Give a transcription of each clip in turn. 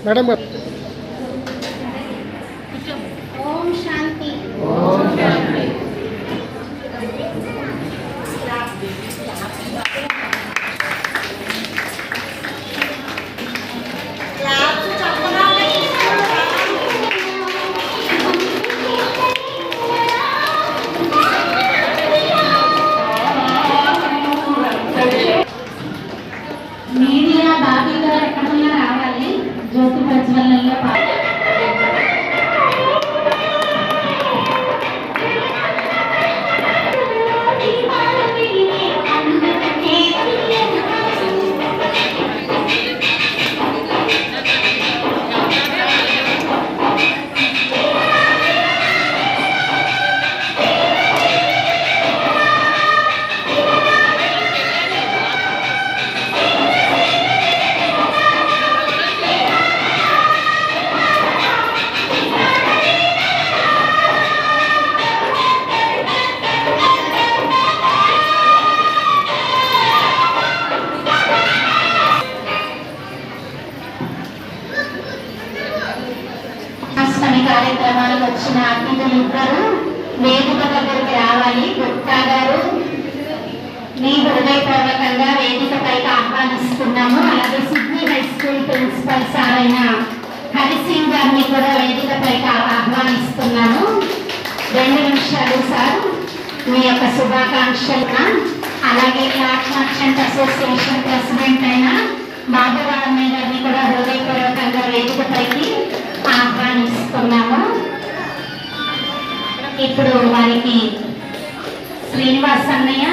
Madam ఓం శాంతి. Media బాధ్యత ఎక్కడన్నా రావాలి. జ్యోతి ప్రజ్వలనలో కార్యక్రమానికి వచ్చిన అతిథులు ఇద్దరు వేదిక దగ్గరికి రావాలి. గుప్తా గారు మీ హృదయపూర్వకంగా వేదికపైకి ఆహ్వానిస్తున్నాము. అలాగే Sydney high school principal sir అయిన హరిసింగ్ గారిని కూడా వేదికపైకి ఆహ్వానిస్తున్నాము. 2 నిమిషాలు సార్ మీ యొక్క శుభాకాంక్షలు. అలాగే క్లాత్ మర్చెంట్ అసోసియేషన్ ప్రెసిడెంట్ అయిన బాబురావు గారిని కూడా హృదయపూర్వకంగా వేదికపైకి ఆహ్వానిస్తున్నాము. ఇప్పుడు వారికి శ్రీనివాస్ అన్నయ్య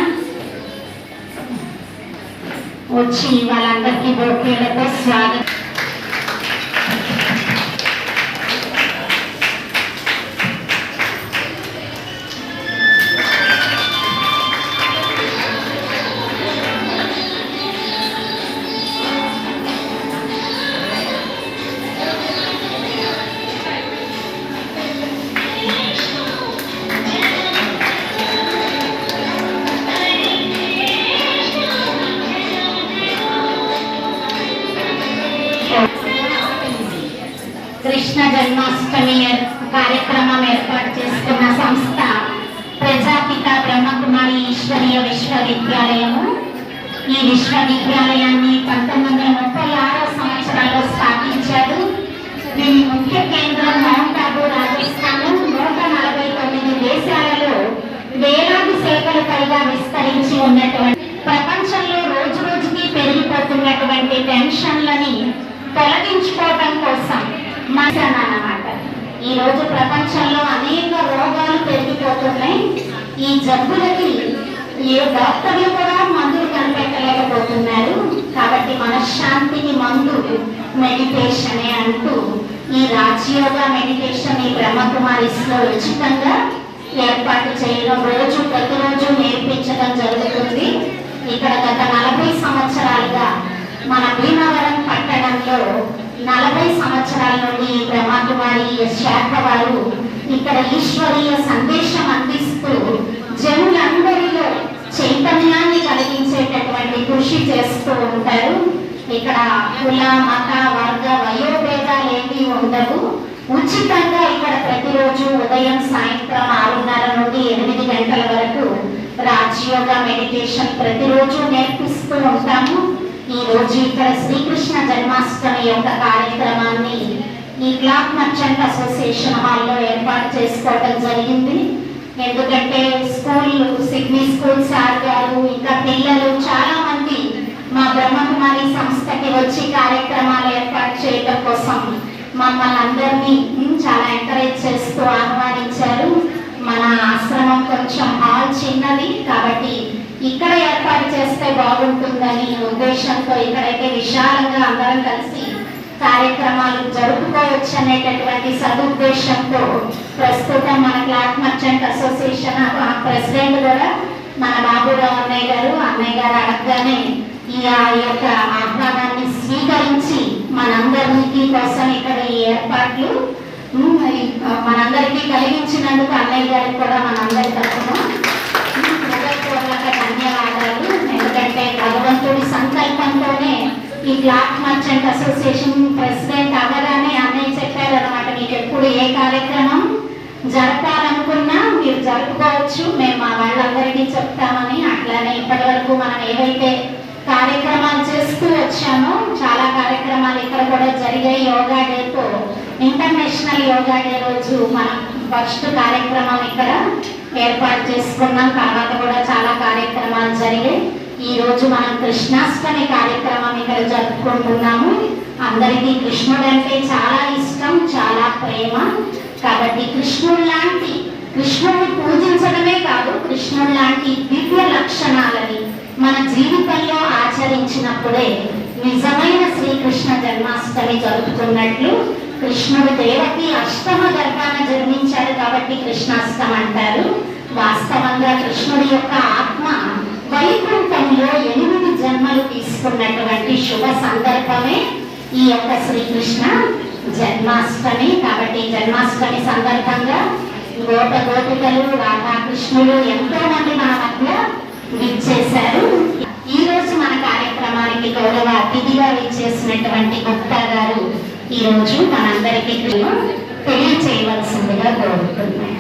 వచ్చి వాళ్ళందరికీ బొకేలతో స్వాగతం. కృష్ణ జన్మాష్టమి కార్యక్రమం ఏర్పాటు చేసుకున్న సంస్థ ప్రజాపిత బ్రహ్మకుమారి ఈశ్వరీయ విశ్వవిద్యాలయము. ఈ విశ్వవిద్యాలయాన్ని 1936 సంవత్సరాల్లో స్థాపించారు. దీని ముఖ్య కేంద్రం మౌంట్ ఆబూ, రాజస్థాన్. 149 దేశాలలో వేలాది శాఖలు పైగా విస్తరించి ఉన్నటువంటి ప్రపంచంలో రోజు రోజుకి పెరిగిపోతున్నటువంటి టెన్షన్లని తొలగించుకోవడం కోసం అన్నమాట. ఈ రోజు ప్రపంచంలో అనేక రోగాలు పెరిగిపోతున్నాయి. ఈ జబ్బులకి ఏ డాక్టర్లు కూడా మందులు కనిపెట్టలేకపోతున్నారు. కాబట్టి మనశ్శాంతికి మందు మెడిటేషనే అంటూ ఈ రాజయోగా మెడిటేషన్ ఈ బ్రహ్మకుమారిస్లో ఉచితంగా ఏర్పాటు చేయడం, ప్రతిరోజు నేర్పించడం జరుగుతుంది. ఇక్కడ గత 40 సంవత్సరాలుగా మన భీమవరం పట్టణంలో 40 సంవత్సరాల నుండి బ్రహ్మకుమారి శాఖ వారు ఇక్కడ ఈశ్వరీయ సందేశం అందిస్తూ జనులందరిలో చైతన్యాన్ని కలిగించేటటువంటి కృషి చేస్తూ ఉంటారు. ఇక్కడ కుల, మత, వర్గ, వయోభేదాలు ఏమీ ఉండవు. ఉచితంగా ఇక్కడ ప్రతిరోజు ఉదయం సాయంత్రం 6:30 నుండి 8 గంటల వరకు రాజయోగా మెడిటేషన్ ప్రతిరోజు నేర్పిస్తూ ఉంటాము. ఈ రోజు ఇక్కడ శ్రీకృష్ణ జన్మాష్టమి యొక్క కార్యక్రమాన్ని ఈ క్లాత్ మర్చెంట్ అసోసియేషన్ హాల్లో ఏర్పాటు చేసుకోవడం జరిగింది. ఎందుకంటే సిడ్నీ స్కూల్ సార్ గారు ఇంకా పిల్లలు చాలా మంది మా బ్రహ్మకుమారి సంస్థకి వచ్చి కార్యక్రమాలు ఏర్పాటు చేయడం కోసం మమ్మల్ని అందరినీ చాలా ఎంకరేజ్ చేస్తూ ఆహ్వానించారు. మన ఆశ్రమం కొంచెం హాల్ చిన్నది కాబట్టి ఇక్కడ ఏర్పాటు చేస్తే బాగుంటుందని ఉద్దేశంతో ఇక్కడైతే విశాలంగా అందరం కలిసి కార్యక్రమాలు జరుపుకోవచ్చు అనేటటువంటి సదుద్దేశంతో ప్రస్తుతం మన క్లాత్ మర్చెంట్ అసోసియేషన్ ప్రెసిడెంట్ కూడా మన బాబురావు అన్నయ్య గారు అడగగానే ఈ యొక్క ఆహ్వానాన్ని స్వీకరించి మనందరికీ కోసం ఇక్కడ ఈ ఏర్పాట్లు మనందరికీ కలిగించినందుకు అన్నయ్య గారికి కూడా మనందరి తరఫున హృదయపూర్వక ధన్యవాదాలు. ఎందుకంటే భగవంతుడి సంకల్పంతోనే ఈ క్లాత్ మర్చెంట్ అసోసియేషన్ ప్రెసిడెంట్ అవ్వగానే అన్నయ్య చెప్పారనమాట, మీకు ఎప్పుడు ఏ కార్యక్రమం జరపాలనుకున్నా మీరు జరుపుకోవచ్చు, మేము మా వాళ్ళందరికీ చెప్తామని. అట్లానే ఇప్పటి వరకు మనం ఏవైతే కార్యక్రమాలు చేస్తూ వచ్చామో చాలా కార్యక్రమాలు ఇక్కడ కూడా జరిగాయి. యోగా డేతో ఇంటర్నేషనల్ యోగా డే రోజు మనం ఫస్ట్ కార్యక్రమం ఇక్కడ ఏర్పాటు చేసుకున్నాం. తర్వాత కూడా చాలా కార్యక్రమాలు జరిగాయి. ఈ రోజు మనం కృష్ణాష్టమి కార్యక్రమం ఇక్కడ జరుపుకుంటున్నాము. అందరికీ కృష్ణుడు అంటే చాలా ఇష్టం, చాలా ప్రేమ. కాబట్టి కృష్ణుడిని పూజించడమే కాదు, కృష్ణుడు లాంటి దివ్య లక్షణాలని మన జీవితంలో ఆచరించినప్పుడే నిజమైన శ్రీకృష్ణ జన్మాష్టమి జరుపుతున్నట్లు. కృష్ణుడు దేవకి అష్టమ గర్భాన జన్మించాడు కాబట్టి కృష్ణాష్టమి అంటారు. వాస్తవంగా కృష్ణుడి యొక్క ఆత్మ వైకుంఠంలో 8 జన్మలు తీసుకున్నటువంటి శుభ సందర్భమే ఈ యొక్క శ్రీకృష్ణ జన్మాష్టమి. కాబట్టి జన్మాష్టమి సందర్భంగా గోపికలు రాధాకృష్ణులు ఎంతో మంది మన మధ్య విచ్చేశారు. ఈ రోజు మన కార్యక్రమానికి గౌరవ అతిథిగా విచ్చేసినటువంటి గుప్తా గారు ఈ రోజు మనందరికీ తెలియచేయవలసిందిగా కోరుతున్నాను.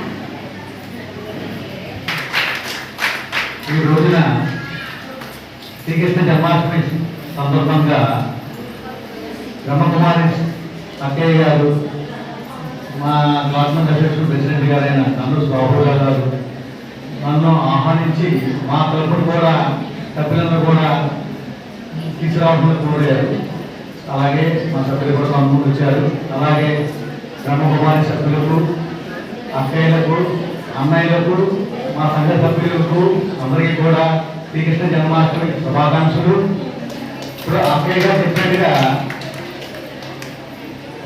ఈ రోజున శ్రీకృష్ణ జన్మాష్టమి సందర్భంగా బ్రహ్మకుమారి అక్కయ్య గారు, మా గవర్నమెంట్ అసోసియేషన్ ప్రెసిడెంట్ గారైన నన్ను బాబురావు గారు నన్ను ఆహ్వానించి మా తరపున కూడా సభ్యులందరూ కూడా తీసుకురావడం కోరారు. అలాగే మా సభ్యులు కూడా ముందు వచ్చారు. అలాగే బ్రహ్మకుమారి సభ్యులకు, అక్కయ్యలకు, అన్నయ్యలకు, మా సంఘ సభ్యులకు అందరికీ కూడా శ్రీకృష్ణ జన్మాష్టమి శుభాకాంక్షలు. ఇప్పుడు అక్కయ్య గారు చెప్పినట్టుగా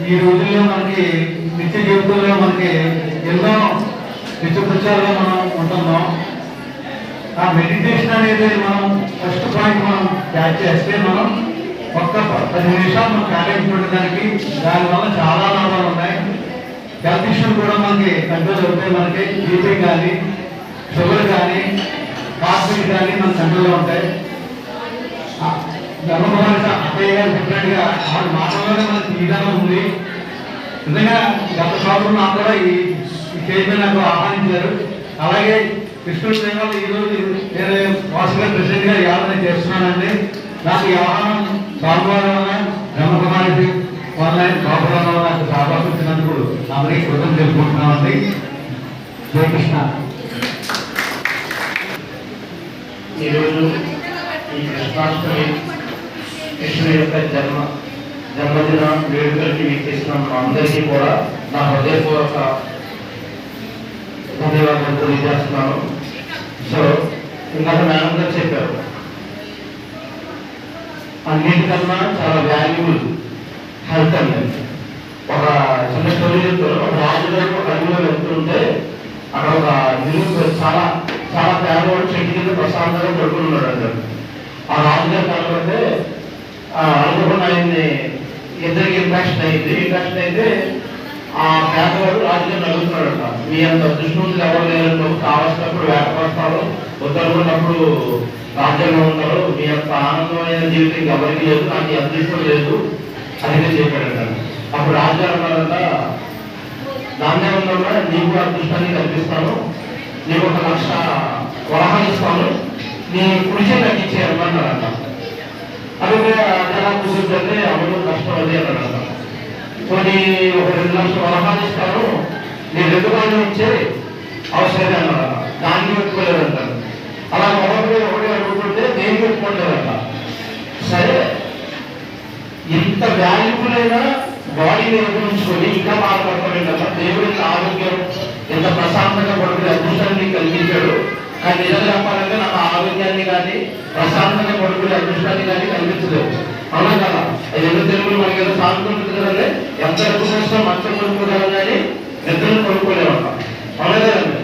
ఈ రోజుల్లో మనకి నిత్య జీవితంలో మనకి ఎన్నో నిత్యపుచ్చాల్లో మనం ఉంటున్నాం. ఆ మెడిటేషన్ అనేది మనం ఫస్ట్ పాయింట్ మనం క్యాచ్ చేస్తే మనం ఒక్క 10 నిమిషాలు మనం కేటాయించుకోవడానికి దానివల్ల చాలా లాభాలు ఉన్నాయి. హెల్త్ ఇష్యూలు కూడా మనకి కంట్రోల్ అవుతాయి. మనకి బీపీ కానీ, షుగర్ కానీ, హార్ట్ కానీ మన కంట్రోల్లో ఉంటాయి. బ్రహ్మకుమారి అక్కయ్య గారు చెప్పినట్టుగా ఆవిడ మాటల్లోనే మనకి విధానం ఉంది. నిజంగా గత సంవత్సరం నాకు కూడా ఈ స్టేజ్ మీద నాకు ఆహ్వానించారు. అలాగే కృష్ణుడి సేవలు ఈరోజు నేను వాసుగా ప్రెసిడెంట్గా యాదన చేస్తున్నానండి. నాకు ఈ ఆహ్వానం స్వామివారి వల్ల బ్రహ్మకుమారి వల్ల బాబురావు వల్ల నాకు సాధారణ వచ్చినందుకు అందరికీ కృతజ్ఞతలు తెలుపుకుంటున్నామండి. జయకృష్ణ. ఈరోజు ఈ కృష్ణాష్టమి కృష్ణుడి యొక్క జన్మదిన వేడుకలకి వీక్షిస్తున్న అందరికీ కూడా నా హృదయపూర్వక ధన్యవాదాలు తెలియజేస్తున్నాను. సో ఇందాక మేడం గారు చెప్పారు, అన్నిటికన్నా చాలా వాల్యుబుల్ హెల్త్ అనేది. ఒక చిన్న స్టోరీ చెప్తారు. ఒక రాజుగారు ఒక అడవిలో వెళ్తుంటే అక్కడ ఒక నిలువు చాలా చాలా పేదవాడు చెట్టు కింద ప్రశాంతంగా పడుకుని ఉన్నాడు అంటారు. ఆ రాజుగారు కనబడితే అనుకోకుండా ఆయన్ని ఇద్దరికి ఇంట్రాక్షన్ అయితే ఆ పేదవాడు రాజుగారు నలుగుతున్నాడట. మీ అంత అదృష్టవంతులు ఎవరు లేరు, కావాల్సినప్పుడు వేటపడతారు, ఉత్తరపడినప్పుడు రాజ్యంలో ఉంటారు, మీ యొక్క ఆనందమైన జీవితం ఎవరికి లేదు, నాకు ఈ అదృష్టం లేదు అని చెప్పాడట. అప్పుడు రాజుగారు అన్నారంట, దాన్నే ఉందమ్మా, నీకు అదృష్టాన్ని కల్పిస్తాను, నీకు 1,00,000 వరహాలు ఇస్తాను, నీ కృషి తగ్గించేయమన్నారంట. అదే ఎలా కూర్చుంటే అమలు కష్టం అది అన్నాడంట. కొన్ని 2,00,000 వరహాలు ఇస్తాను, నీ 2 కాళ్ళు ఇచ్చే అవసరం అన్నాడు. దాన్ని పెట్టుకోలేదంటారు. అలా ఒకటి అడుగుతుంటే దేన్ని పెట్టుకోలేదంట. సరే, ఇంత వాల్యుబుల్ అయినా బాడీని ఉపయోగించుకొని ఇంకా బాధపడతాడు. దేవుడి ఆరోగ్యం ఎంత ప్రశాంతంగా పడుకునే అదృష్టాన్ని కలిగించాడు. కానీ నిజంగా చెప్పాలంటే నాకు ఆరోగ్యాన్ని కానీ ప్రశాంతంగా పడుకునే అదృష్టాన్ని కానీ కల్పించలేదు. అవునా కదా? అది తెలుగులో మనకి ఏదో సాగుతుంది కదండి, ఎంత ఎక్కువ మంచం పడుకోగలం కానీ నిద్రను పడుకోలేమంట. అవునా కదండి?